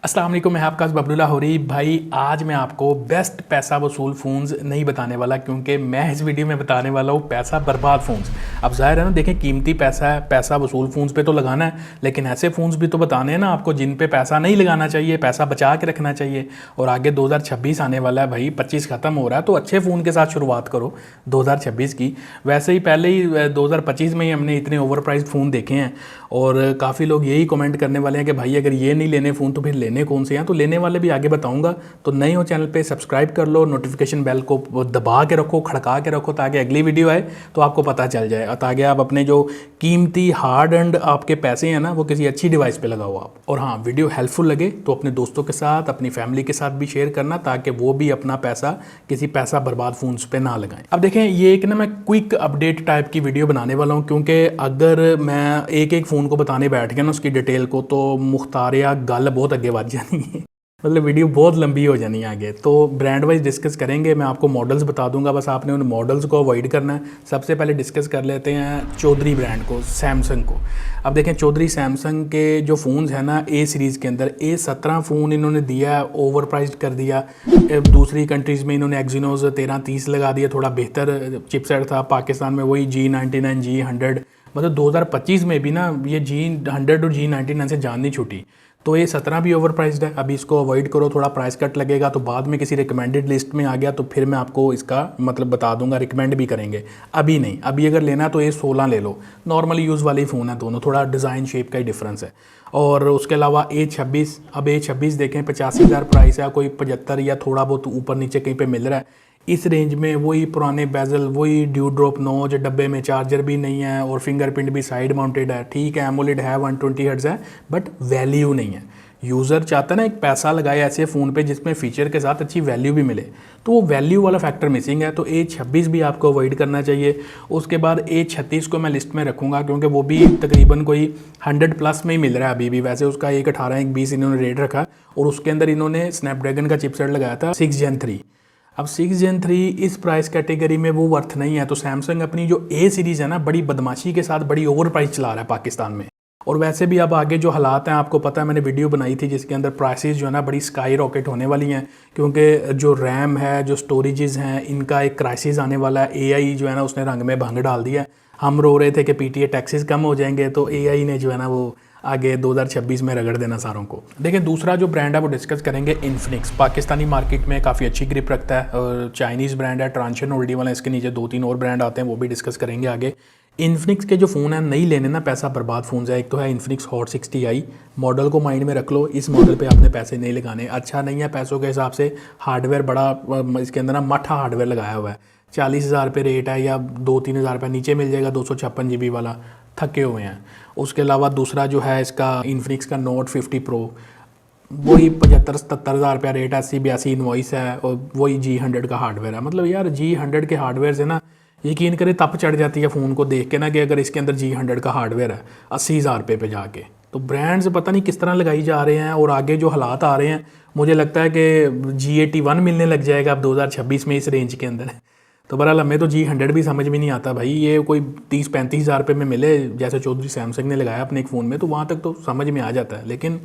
अस्सलाम वालेकुम, मैं आपका बबलुल्लाह होरी भाई। आज मैं आपको बेस्ट पैसा वसूल फ़ोन्स नहीं बताने वाला, क्योंकि मैं इस वीडियो में बताने वाला हूँ पैसा बर्बाद फ़ोन्स। अब ज़ाहिर है ना, देखें कीमती पैसा है, पैसा वसूल फ़ोन्स पे तो लगाना है, लेकिन ऐसे फ़ोन्स भी तो बताने हैं ना आपको जिन पे पैसा नहीं लगाना चाहिए, पैसा बचा के रखना चाहिए। और आगे 2026 आने वाला है भाई, 25 ख़त्म हो रहा है, तो अच्छे फ़ोन के साथ शुरुआत करो 2026 की। वैसे ही पहले ही 2025 में ही हमने इतने ओवर प्राइस्ड फ़ोन देखे हैं, और काफ़ी लोग यही कमेंट करने वाले हैं कि भाई अगर ये नहीं लेने फ़ोन तो फिर लेने कौन से हैं। तो लेने वाले भी आगे बताऊंगा। तो नए हो चैनल पे सब्सक्राइब कर लो, नोटिफिकेशन बेल को दबा के रखो, खड़का के रखो, ताकि अगली वीडियो आए तो आपको पता चल जाए, और ताकि आप अपने जो कीमती हार्ड एंड आपके पैसे हैं ना, वो किसी अच्छी डिवाइस पे लगाओ आप। और हाँ, वीडियो हेल्पफुल लगे तो अपने दोस्तों के साथ, अपनी फैमिली के साथ भी शेयर करना, ताकि वो भी अपना पैसा किसी पैसा बर्बाद फ़ोन्स पे ना लगाएं। अब देखें, ये एक ना मैं क्विक अपडेट टाइप की वीडियो बनाने वाला हूँ, क्योंकि अगर मैं एक फ़ोन को बताने बैठ गया ना उसकी डिटेल को, तो मुख्तारिया गल बहुत आगे बढ़ जानी है। मतलब वीडियो बहुत लंबी हो जानी है आगे। तो ब्रांड वाइज डिस्कस करेंगे, मैं आपको मॉडल्स बता दूंगा, बस आपने उन मॉडल्स को अवॉइड करना है। सबसे पहले डिस्कस कर लेते हैं चौधरी ब्रांड को, सैमसंग को। अब देखें, चौधरी सैमसंग के जो फ़ोन्स हैं ना, ए सीरीज़ के अंदर A17 फ़ोन इन्होंने दिया, ओवर प्राइस्ड कर दिया। दूसरी कंट्रीज़ में इन्होंने एक्जीनोस 1330 लगा दिया, थोड़ा बेहतर चिपसेट था। पाकिस्तान में वही G99 G100, मतलब 2025 में भी ना ये G100 और G99 से जान नहीं छूटी। तो ये 17 भी ओवर प्राइस्ड है। अभी इसको अवॉइड करो, थोड़ा प्राइस कट लगेगा तो बाद में किसी रिकमेंडेड लिस्ट में आ गया तो फिर मैं आपको इसका मतलब बता दूंगा, रिकमेंड भी करेंगे। अभी नहीं, अभी अगर लेना है तो ये 16 ले लो। नॉर्मल यूज़ वाले फ़ोन है दोनों, थोड़ा डिज़ाइन शेप का ही डिफरेंस है। और उसके अलावा A26, अब A26 देखें 85,000 प्राइस है, कोई 75 या थोड़ा बहुत ऊपर नीचे कहीं पे मिल रहा है। इस रेंज में वही पुराने बेजल, वही ड्यू ड्रॉप नोच, डब्बे में चार्जर भी नहीं है, और फिंगरप्रिंट भी साइड माउंटेड है। ठीक है, एमोलेड है, 120 हर्ट्ज है, बट वैल्यू नहीं है। यूज़र चाहता है ना एक पैसा लगाए ऐसे फ़ोन पे जिसमें फ़ीचर के साथ अच्छी वैल्यू भी मिले, तो वो वैल्यू वाला फैक्टर मिसिंग है। तो A26 भी आपको अवॉइड करना चाहिए। उसके बाद A36 को मैं लिस्ट में रखूँगा, क्योंकि वो भी तकरीबन कोई 100 प्लस में ही मिल रहा है अभी भी। वैसे उसका 118 120 इन्होंने रेट रखा, और उसके अंदर इन्होंने स्नैपड्रैगन का चिपसेट लगाया था 6 Gen 3। अब 6 Gen 3 इस प्राइस कैटेगरी में वो वर्थ नहीं है। तो सैमसंग अपनी जो A सीरीज़ है ना, बड़ी बदमाशी के साथ बड़ी ओवर प्राइस चला रहा है पाकिस्तान में। और वैसे भी अब आगे जो हालात हैं आपको पता है, मैंने वीडियो बनाई थी जिसके अंदर प्राइसेस जो है ना बड़ी स्काई रॉकेट होने वाली हैं, क्योंकि जो रैम है, जो स्टोरेजेस हैं, इनका एक क्राइसिस आने वाला है। AI जो है ना उसने रंग में भंग डाल दिया है। हम रो रहे थे कि PTA टैक्सेस कम हो जाएंगे, तो AI ने जो है ना वो आगे 2026 में रगड़ देना सारों को। देखिए, दूसरा जो ब्रांड है वो डिस्कस करेंगे इन्फिनिक्स। पाकिस्तानी मार्केट में काफ़ी अच्छी ग्रिप रखता है, और चाइनीज़ ब्रांड है, ट्रांशन होल्डी वाला। इसके नीचे 2-3 और ब्रांड आते हैं, वो भी डिस्कस करेंगे आगे। इन्फिनिक्स के जो फ़ोन है नहीं लेने ना, पैसा बर्बाद फ़ोन है। एक तो है इन्फिनिक्स हॉट 60i, मॉडल को माइंड में रख लो, इस मॉडल पे आपने पैसे नहीं लगाने। अच्छा नहीं है पैसों के हिसाब से, हार्डवेयर बड़ा इसके अंदर ना मठा हार्डवेयर लगाया हुआ है। 40,000 पे रेट है, या 2-3 हज़ार रुपये नीचे मिल जाएगा 256 GB वाला, थके हुए हैं। उसके अलावा दूसरा जो है इसका इन्फिनिक्स का Note 50 Pro, वही 75-77 हज़ार रुपया रेट है, 80-82 इनवॉइस है, और वही G100 का हार्डवेयर है। मतलब यार G100 के हार्डवेयर से ना यकीन करें तप चढ़ जाती है फ़ोन को देख के ना, कि अगर इसके अंदर G100 का हार्डवेयर है 80,000 रुपये पे जाके। तो ब्रांड्स पता नहीं किस तरह लगाई जा रहे हैं, और आगे जो हालात आ रहे हैं मुझे लगता है कि G81 मिलने लग जाएगा अब 2026 में इस रेंज के अंदर। तो बहरहाल हमें तो G100 भी समझ में नहीं आता भाई, ये कोई 30-35 हज़ार रुपये में मिले जैसे चौधरी सैमसंग ने लगाया अपने एक फ़ोन में, तो वहाँ तक तो समझ में आ जाता है, लेकिन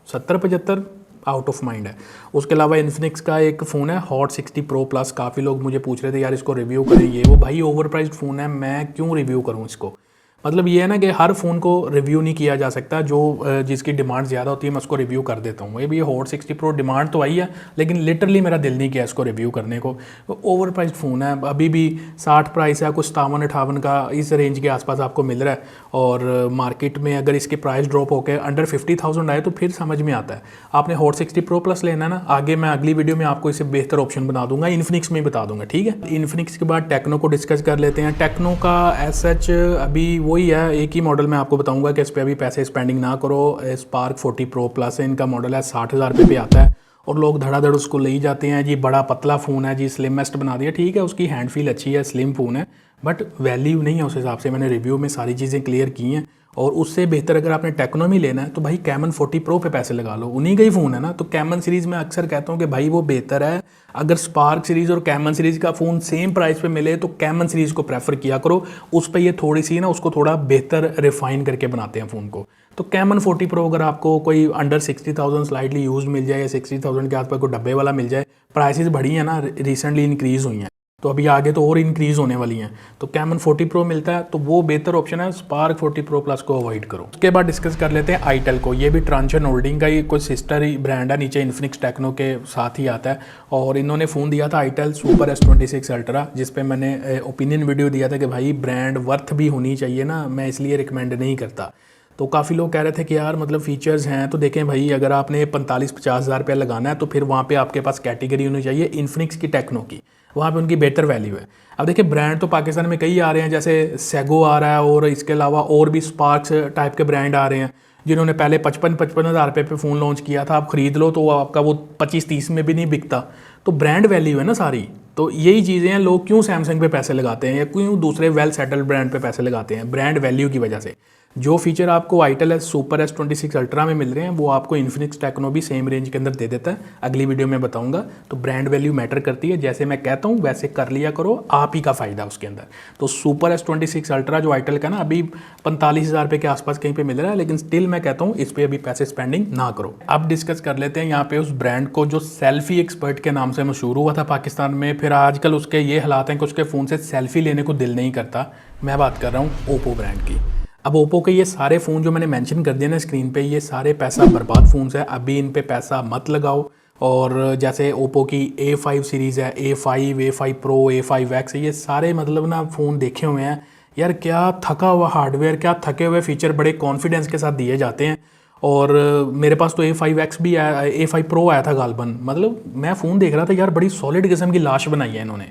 70-75 आउट ऑफ माइंड है। उसके अलावा इन्फिनिक्स का एक फ़ोन है हॉट 60 Pro Plus। काफ़ी लोग मुझे पूछ रहे थे यार इसको रिव्यू करें, ये वो। भाई ओवर प्राइस्ड फ़ोन है, मैं क्यों रिव्यू करूँ इसको। मतलब ये है ना कि हर फ़ोन को रिव्यू नहीं किया जा सकता, जो जिसकी डिमांड ज़्यादा होती है मैं उसको रिव्यू कर देता हूँ। ये भी हॉट 60 Pro डिमांड तो आई है, लेकिन लिटरली मेरा दिल नहीं किया इसको रिव्यू करने को। तो ओवर प्राइस्ड फ़ोन है, अभी भी 60 प्राइस है, कुछ 57-58 का इस रेंज के आसपास आपको मिल रहा है। और मार्केट में अगर इसके प्राइस ड्रॉप होकर अंडर 50,000 आए तो फिर समझ में आता है। आपने हॉट 60 Pro Plus लेना है ना, आगे मैं अगली वीडियो में आपको इससे बेहतर ऑप्शन बना दूंगा, इन्फिनिक्स में बता दूंगा, ठीक है। इन्फिनिक्स के बाद टेक्नो को डिस्कस कर लेते हैं। टेक्नो का एज सच अभी वही है, एक ही मॉडल मैं आपको बताऊंगा कि इस पर अभी पैसे स्पेंडिंग ना करो। स्पार्क 40 Pro Plus है, इनका मॉडल है, 60,000 रुपये पे आता है, और लोग धड़ाधड़ उसको ले ही जाते हैं जी। बड़ा पतला फ़ोन है जी, स्लिमेस्ट बना दिया, ठीक है, उसकी हैंड फील अच्छी है, स्लिम फ़ोन है, बट वैल्यू नहीं है उस हिसाब से। मैंने रिव्यू में सारी चीज़ें क्लियर की हैं। और उससे बेहतर अगर आपने टेक्नो में लेना है तो भाई कैमन 40 Pro पे पैसे लगा लो, उन्हीं का ही फ़ोन है ना। तो कैमन सीरीज़ में अक्सर कहता हूँ कि भाई वो बेहतर है। अगर स्पार्क सीरीज़ और कैमन सीरीज़ का फ़ोन सेम प्राइस पे मिले तो कैमन सीरीज़ को प्रेफर किया करो। उस पर ये थोड़ी सी ना उसको थोड़ा बेहतर रिफाइन करके बनाते हैं फ़ोन को। तो कैमन 40 प्रो अगर आपको कोई अंडर 60,000 स्लाइटली यूज मिल जाए या 60,000 के आसपास कोई डब्बे वाला मिल जाए, प्राइसेस बढ़ी हैं ना, रिसेंटली इंक्रीज़ हुई हैं, तो अभी आगे तो और इंक्रीज़ होने वाली हैं, तो कैमन 40 प्रो मिलता है, तो वो बेहतर ऑप्शन है। स्पार्क 40 प्रो प्लस को अवॉइड करो। उसके बाद डिस्कस कर लेते हैं आईटेल को। ये भी ट्रांशन होल्डिंग का ही कोई सिस्टर ही ब्रांड है, नीचे इन्फिनिक्स टेक्नो के साथ ही आता है, और इन्होंने फ़ोन दिया था आईटेल सुपर S26 अल्ट्रा, जिस पे मैंने ओपिनियन वीडियो दिया था कि भाई ब्रांड वर्थ भी होनी चाहिए ना, मैं इसलिए रिकमेंड नहीं करता। तो काफ़ी लोग कह रहे थे कि यार मतलब फ़ीचर्स हैं, तो देखें भाई अगर आपने 45-50 हज़ार रुपया लगाना है तो फिर वहाँ पे आपके पास कैटेगरी होनी चाहिए इन्फिनिक्स की टेक्नो की, वहाँ पे उनकी बेहतर वैल्यू है। अब देखिए ब्रांड तो पाकिस्तान में कई आ रहे हैं, जैसे सेगो आ रहा है, और इसके अलावा और भी स्पार्क्स टाइप के ब्रांड आ रहे हैं, जिन्होंने पहले 55 हज़ार रुपये पे फ़ोन लॉन्च किया था, आप ख़रीद लो तो आपका वो 25-30 में भी नहीं बिकता। तो ब्रांड वैल्यू है ना सारी। तो यही चीज़ें हैं, लोग क्यों सैमसंग पे पैसे लगाते हैं या क्यों दूसरे वेल सेटल्ड ब्रांड पे पैसे लगाते हैं, ब्रांड वैल्यू की वजह से। जो फीचर आपको आईटेल सुपर S26 अल्ट्रा में मिल रहे हैं वो आपको इन्फिनिक्स टेक्नो भी सेम रेंज के अंदर दे देता है, अगली वीडियो में बताऊंगा। तो ब्रांड वैल्यू मैटर करती है, जैसे मैं कहता हूँ वैसे कर लिया करो, आप ही का फ़ायदा उसके अंदर। तो सुपर S26 अल्ट्रा जो आईटेल का ना अभी 45 हज़ार रुपये के आसपास कहीं पे मिल रहा है, लेकिन स्टिल मैं कहता हूँ इस पर अभी पैसे स्पेंडिंग ना करो। अब डिस्कस कर लेते हैं यहाँ पे उस ब्रांड को जो सेल्फी एक्सपर्ट के नाम से मशहूर हुआ था पाकिस्तान में, फिर आजकल उसके ये हालात हैं कि उसके फ़ोन से सेल्फी लेने को दिल नहीं करता। मैं बात कर रहा हूँ ओप्पो ब्रांड की। अब ओप्पो के ये सारे फ़ोन जो मैंने मेंशन कर दिए ना स्क्रीन पे, ये सारे पैसा बर्बाद फ़ोन्स है, अभी इन पे पैसा मत लगाओ। और जैसे ओप्पो की A5 सीरीज़ है, A5, A5 प्रो, A5X, ये सारे मतलब ना फ़ोन देखे हुए हैं यार, क्या थका हुआ हार्डवेयर, क्या थके हुए फीचर बड़े कॉन्फिडेंस के साथ दिए जाते हैं। और मेरे पास तो A5X भी आया, A5 प्रो आया था गालबन, मतलब मैं फ़ोन देख रहा था यार, बड़ी सॉलिड किस्म की लाश बनाई है इन्होंने,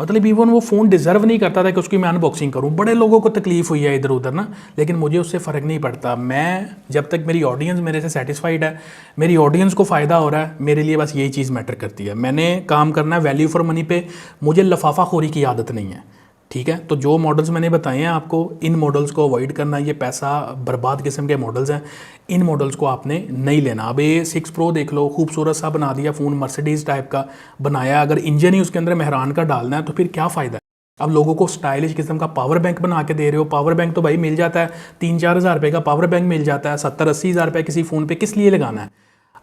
मतलब इवन वो फ़ोन डिज़र्व नहीं करता था कि उसकी मैं अनबॉक्सिंग करूं। बड़े लोगों को तकलीफ़ हुई है इधर उधर ना, लेकिन मुझे उससे फ़र्क नहीं पड़ता। मैं जब तक मेरी ऑडियंस मेरे से सेटिस्फाइड है, मेरी ऑडियंस को फ़ायदा हो रहा है, मेरे लिए बस यही चीज़ मैटर करती है। मैंने काम करना है वैल्यू फॉर मनी पे, मुझे लफाफाखोरी की आदत नहीं है, ठीक है। तो जो मॉडल्स मैंने बताए हैं आपको, इन मॉडल्स को अवॉइड करना, ये पैसा बर्बाद किस्म के मॉडल्स हैं, इन मॉडल्स को आपने नहीं लेना। अब A6 प्रो देख लो, खूबसूरत सा बना दिया फ़ोन, मर्सिडीज़ टाइप का बनाया, अगर इंजन ही उसके अंदर मेहरान का डालना है तो फिर क्या फ़ायदा है। अब लोगों को स्टाइलिश किस्म का पावर बैंक बना के दे रहे हो, पावर बैंक तो भाई मिल जाता है 3-4 हज़ार रुपये का पावर बैंक मिल जाता है, 70-80 हज़ार रुपये किसी फ़ोन पे किस लिए लगाना है।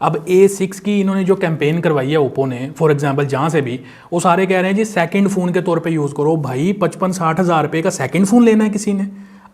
अब A6 की इन्होंने जो कैंपेन करवाई है ओप्पो ने, फॉर एग्जांपल जहाँ से भी, वो सारे कह रहे हैं जी सेकंड फ़ोन के तौर पे यूज़ करो। भाई 55-60 हज़ार रुपये का सेकंड फ़ोन लेना है किसी ने,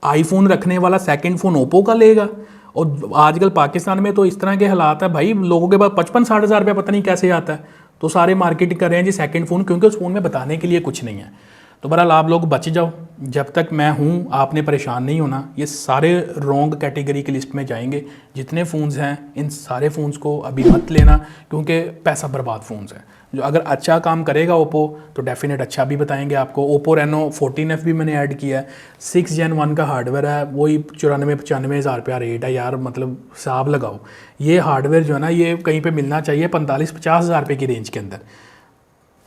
आईफोन रखने वाला सेकंड फ़ोन ओप्पो का लेगा। और आजकल पाकिस्तान में तो इस तरह के हालात है भाई, लोगों के पास 55-60 हज़ार रुपये पता नहीं कैसे आता है, तो सारे मार्केटिंग कर रहे हैं जी सेकंड फ़ोन, क्योंकि उस फ़ोन में बताने के लिए कुछ नहीं है। तो बहरहाल आप लोग बच जाओ, जब तक मैं हूँ आपने परेशान नहीं होना। ये सारे रॉन्ग कैटेगरी की लिस्ट में जाएंगे, जितने फ़ोन्स हैं इन सारे फ़ोन्स को अभी मत लेना, क्योंकि पैसा बर्बाद फ़ोन्स हैं। जो अगर अच्छा काम करेगा ओप्पो तो डेफिनेट अच्छा भी बताएंगे आपको। ओप्पो रेनो 14F भी मैंने ऐड किया है, 6 Gen 1 का हार्डवेयर है, वही 94-95 हज़ार रुपया रेट है यार, मतलब हिसाब लगाओ। ये हार्डवेयर जो है ना, ये कहीं पे मिलना चाहिए 45-50 हज़ार रुपये की रेंज के अंदर,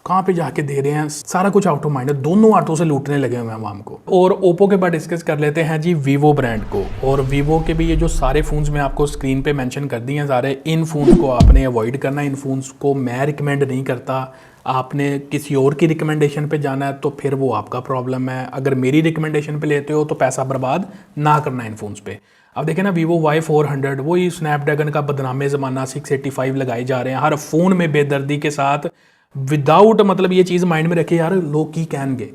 कहाँ पे जाके दे रहे हैं। सारा कुछ आउट ऑफ माइंड है, दोनों हाथों से लूटने लगे हुए हैं आवाम को। और ओप्पो के बाद डिस्कस कर लेते हैं जी वीवो ब्रांड को। और वीवो के भी ये जो सारे फ़ोन्स मैं आपको स्क्रीन पे मेंशन कर दिए हैं सारे, इन फ़ोन्स को आपने अवॉइड करना है। इन फ़ोन्स को मैं रिकमेंड नहीं करता, आपने किसी और की रिकमेंडेशन पे जाना है तो फिर वो आपका प्रॉब्लम है। अगर मेरी रिकमेंडेशन पे लेते हो तो पैसा बर्बाद ना करना इन फ़ोन्स पे। अब देखें ना वीवो Y400, वही स्नैपड्रैगन का बदनामे ज़माना, 685 लगाए जा रहे हैं हर फ़ोन में बेदर्दी के साथ, विदाउट मतलब ये चीज़ माइंड में रखे यार लोग की कहनगे,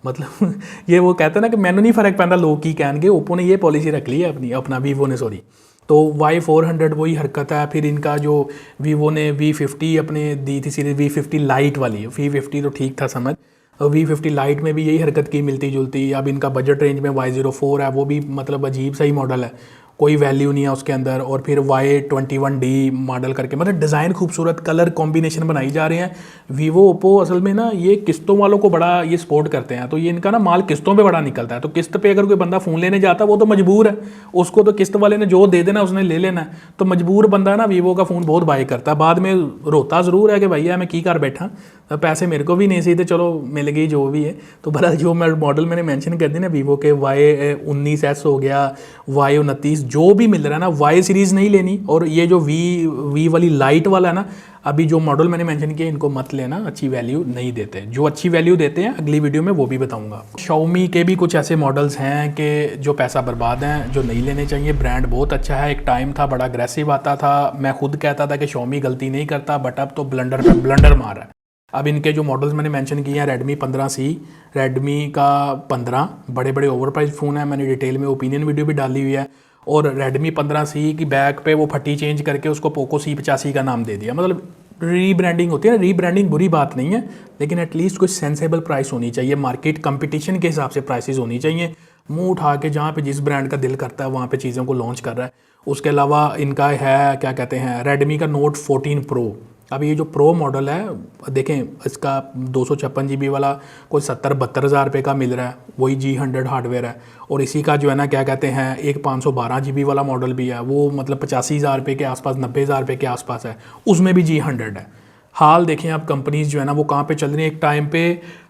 मतलब ये वो कहते हैं ना कि मैंने नहीं फ़र्क पैंदा लोग की कहनगे। ओप्पो ने ये पॉलिसी रख ली है अपना वीवो ने, सॉरी। तो Y400 वही हरकत है। फिर इनका जो वीवो ने V50 अपने दी थी सीरीज, V50 लाइट वाली, V50 तो ठीक था समझ, और V50 लाइट में भी यही हरकत की मिलती जुलती। अब इनका बजट रेंज में Y04 है, वो भी मतलब अजीब सा ही मॉडल है, कोई वैल्यू नहीं है उसके अंदर। और फिर Y21D मॉडल करके, मतलब डिज़ाइन खूबसूरत, कलर कॉम्बिनेशन बनाई जा रहे हैं। वीवो ओप्पो असल में ना ये किस्तों वालों को बड़ा ये सपोर्ट करते हैं, तो ये इनका ना माल किस्तों पे बड़ा निकलता है। तो किस्त पे अगर कोई बंदा फ़ोन लेने जाता है वो तो मजबूर है, उसको तो किस्त वाले ने जो दे देना उसने ले लेना है। तो मजबूर बंदा ना वीवो का फ़ोन बहुत बाय करता है, बाद में रोता ज़रूर है कि भैया मैं की कर बैठा, पैसे मेरे को भी नहीं सही थे, चलो मिल गई जो भी है। तो बहरहाल जो मॉडल मैंने मेंशन कर दी ना, वीवो के Y19S हो गया, Y29, जो भी मिल रहा है ना, Y सीरीज़ नहीं लेनी। और ये जो वी वाली लाइट वाला है ना, अभी जो मॉडल मैंने मेंशन किया इनको मत लेना, अच्छी वैल्यू नहीं देते। जो अच्छी वैल्यू देते हैं अगली वीडियो में वो भी बताऊंगा। Xiaomi के भी कुछ ऐसे मॉडल्स हैं कि जो पैसा बर्बाद हैं, जो नहीं लेने चाहिए। ब्रांड बहुत अच्छा है, एक टाइम था बड़ा अग्रेसिव आता था, मैं खुद कहता था कि Xiaomi गलती नहीं करता, बट अब तो ब्लंडर पे ब्लंडर मार रहा है। अब इनके जो मॉडल्स मैंने मेंशन किए हैं, Redmi 15C, Redmi का 15, बड़े बड़े ओवर प्राइस फ़ोन है, मैंने डिटेल में ओपिनियन वीडियो भी डाली हुई है। और Redmi 15C की बैक पे वो फटी चेंज करके उसको पोको C85 का नाम दे दिया। मतलब रीब्रांडिंग होती है ना, रीब्रांडिंग बुरी बात नहीं है, लेकिन एटलीस्ट कुछ सेंसेबल प्राइस होनी चाहिए, मार्केट कंपटीशन के हिसाब से प्राइसेस होनी चाहिए। मुंह उठा के जहाँ पे जिस ब्रांड का दिल करता है वहाँ पे चीज़ों को लॉन्च कर रहा है। उसके अलावा इनका है क्या कहते हैं, Redmi का Note 14 Pro। अब ये जो प्रो मॉडल है देखें, इसका 256 GB वाला कोई 70-72 हज़ार रुपये का मिल रहा है, वही G100 हार्डवेयर है। और इसी का जो है ना क्या कहते हैं, एक 512 GB वाला मॉडल भी है, वो मतलब 85 हज़ार रुपये के आसपास, 90 हज़ार रुपये के आसपास है, उसमें भी G100 है। हाल देखें आप कंपनीज जो है ना वो कहाँ पे चल रही है। एक टाइम पे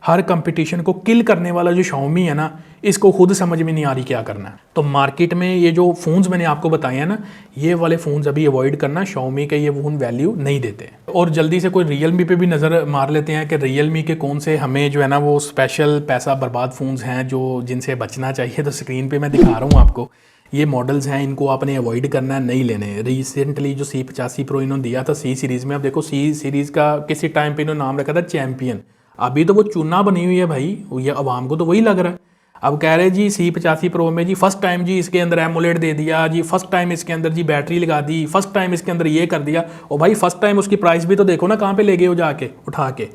हर कंपटीशन को किल करने वाला जो Xiaomi है ना, इसको खुद समझ में नहीं आ रही क्या करना है। तो मार्केट में ये जो फ़ोन्स मैंने आपको बताए हैं ना, ये वाले फ़ोन्स अभी अवॉइड करना, Xiaomi के ये फ़ोन वैल्यू नहीं देते। और जल्दी से कोई Realme पे भी नज़र मार लेते हैं कि Realme के कौन से हमें जो है ना वो स्पेशल पैसा बर्बाद फ़ोन्स हैं जो जिनसे बचना चाहिए। तो स्क्रीन पर मैं दिखा रहा हूँ आपको, ये मॉडल्स हैं, इनको आपने अवॉइड करना है, नहीं लेने। रिसेंटली जो C85 Pro इन्होंने दिया था C सीरीज़ में, अब देखो C सीरीज़ का किसी टाइम पे इन्होंने नाम रखा था चैम्पियन, अभी तो वो चूना बनी हुई है भाई, ये आवाम को तो वही लग रहा है। अब कह रहे जी C85 Pro में जी फर्स्ट टाइम जी इसके अंदर एमोलेड दे दिया जी, फर्स्ट टाइम इसके अंदर जी बैटरी लगा दी, फर्स्ट टाइम इसके अंदर ये कर दिया। और भाई फर्स्ट टाइम उसकी प्राइस भी तो देखो ना कहाँ पे ले गए हो जाके उठा के।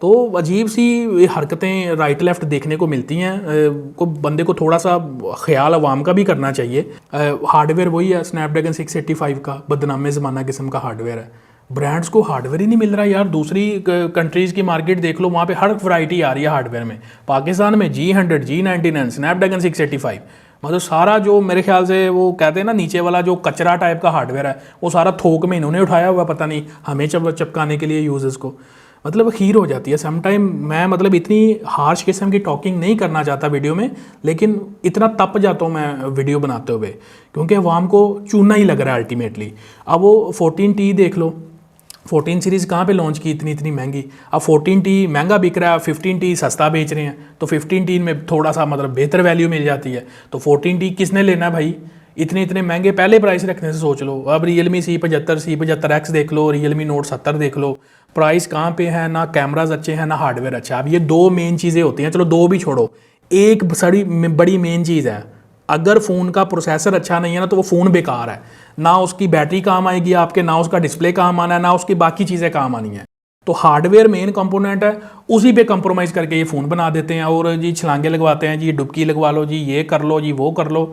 तो अजीब सी हरकतें राइट लेफ्ट देखने को मिलती हैं। को बंदे को थोड़ा सा ख्याल अवाम का भी करना चाहिए। हार्डवेयर वही है स्नैपड्रैगन 685 का, बदनामे ज़माना किस्म का हार्डवेयर है। ब्रांड्स को हार्डवेयर ही नहीं मिल रहा यार। दूसरी कंट्रीज़ की मार्केट देख लो, वहाँ पे हर वैरायटी आ रही है हार्डवेयर में। पाकिस्तान में G100, G99, स्नैपड्रैगन 685, मतलब सारा जो मेरे ख्याल से वो कहते हैं ना नीचे वाला जो कचरा टाइप का हार्डवेयर है, वो सारा थोक में इन्होंने उठाया हुआ, पता नहीं हमें चिपकाने के लिए यूजर्स को। मतलब खीर हो जाती है समटाइम। मैं मतलब इतनी हार्श किस्म की टॉकिंग नहीं करना चाहता वीडियो में, लेकिन इतना तप जाता हूँ मैं वीडियो बनाते हुए, क्योंकि अवाम को चूना ही लग रहा है अल्टीमेटली। अब वो 14T देख लो, 14 सीरीज़ कहाँ पे लॉन्च की इतनी महंगी। अब 14T महंगा बिक रहा है, 15T सस्ता बेच रहे हैं, तो 15T में थोड़ा सा मतलब बेहतर वैल्यू मिल जाती है। तो 14T किसने लेना है भाई, इतने महंगे पहले प्राइस रखने से सोच लो। अब Realme C75X देख लो, Realme Note 70 देख लो, प्राइस कहाँ पे है, ना कैमराज अच्छे हैं ना हार्डवेयर अच्छा। अब ये दो मेन चीज़ें होती हैं, चलो दो भी छोड़ो, एक बड़ी मेन चीज़ है, अगर फ़ोन का प्रोसेसर अच्छा नहीं है ना तो वो फ़ोन बेकार है, ना उसकी बैटरी काम आएगी आपके, ना उसका डिस्प्ले काम आना है, ना उसकी बाकी चीज़ें काम आनी है। तो हार्डवेयर मेन कंपोनेंट है, उसी पे कंप्रोमाइज़ करके ये फ़ोन बना देते हैं और जी छलांगे लगवाते हैं, जी डुबकी लगवा लो, जी ये कर लो, जी वो कर लो।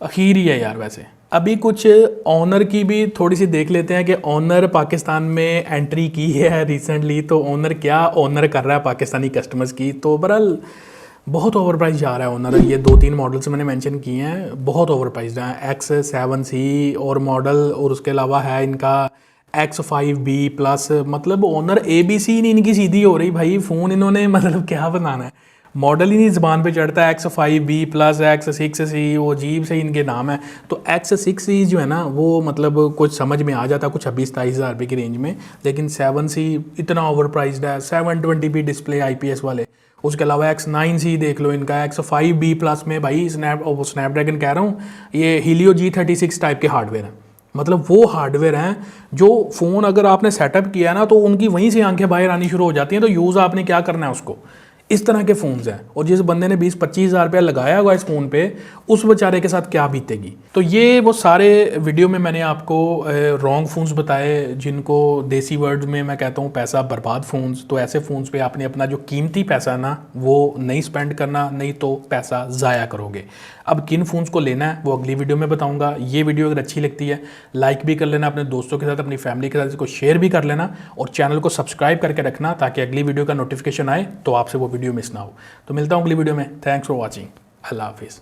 आखिर ही है यार। वैसे अभी कुछ ऑनर की भी थोड़ी सी देख लेते हैं कि ऑनर पाकिस्तान में एंट्री की है रिसेंटली, तो ऑनर क्या ऑनर कर रहा है पाकिस्तानी कस्टमर्स की। तो बहरहाल बहुत ओवर प्राइस जा रहा है ऑनर। ये 2-3 मॉडल्स मैंने मेंशन किए हैं, बहुत ओवर प्राइस हैं। X7C और मॉडल, और उसके अलावा है इनका X5B प्लस। मतलब ऑनर ABC नहीं इनकी सीधी हो रही भाई। फ़ोन इन्होंने मतलब क्या बनाना है, मॉडल ही नहीं ज़बान पे चढ़ता है। X5B प्लस, X6C, वो अजीब से इनके नाम है। तो X6C जो है ना वो मतलब कुछ समझ में आ जाता है, कुछ 26-27 हज़ार रुपये की रेंज में, लेकिन 7C इतना ओवर प्राइस्ड है, 720p डिस्प्ले IPS वाले। उसके अलावा X9C देख लो इनका, X5B प्लस में भाई स्नैपड्रैगन कह रहा हूँ, ये Helio G36 टाइप के हार्डवेयर हैं। मतलब वो हार्डवेयर हैं जो फ़ोन अगर आपने सेटअप किया ना तो उनकी वहीं से आंखें बाहर आनी शुरू हो जाती हैं। तो यूज़ आपने क्या करना है उसको, इस तरह के फ़ोन्स हैं। और जिस बंदे ने 20-25 हज़ार रुपया लगाया हुआ इस फ़ोन पे, उस बेचारे के साथ क्या बीतेगी। तो ये वो सारे वीडियो में मैंने आपको रॉन्ग फ़ोन्स बताए, जिनको देसी वर्ड में मैं कहता हूँ पैसा बर्बाद फ़ोन्स। तो ऐसे फ़ोन्स पे आपने अपना जो कीमती पैसा है ना वो नहीं स्पेंड करना, नहीं तो पैसा ज़ाया करोगे। अब किन फ़ोन्स को लेना है वो अगली वीडियो में बताऊँगा। ये वीडियो अगर अच्छी लगती है लाइक भी कर लेना, अपने दोस्तों के साथ, अपनी फैमिली के साथ इसको शेयर भी कर लेना, और चैनल को सब्सक्राइब करके रखना ताकि अगली वीडियो का नोटिफिकेशन आए तो आपसे वो वीडियो मिस ना हो। तो मिलता हूँ अगली वीडियो में। Thanks for watching. अल्लाह हाफिज़।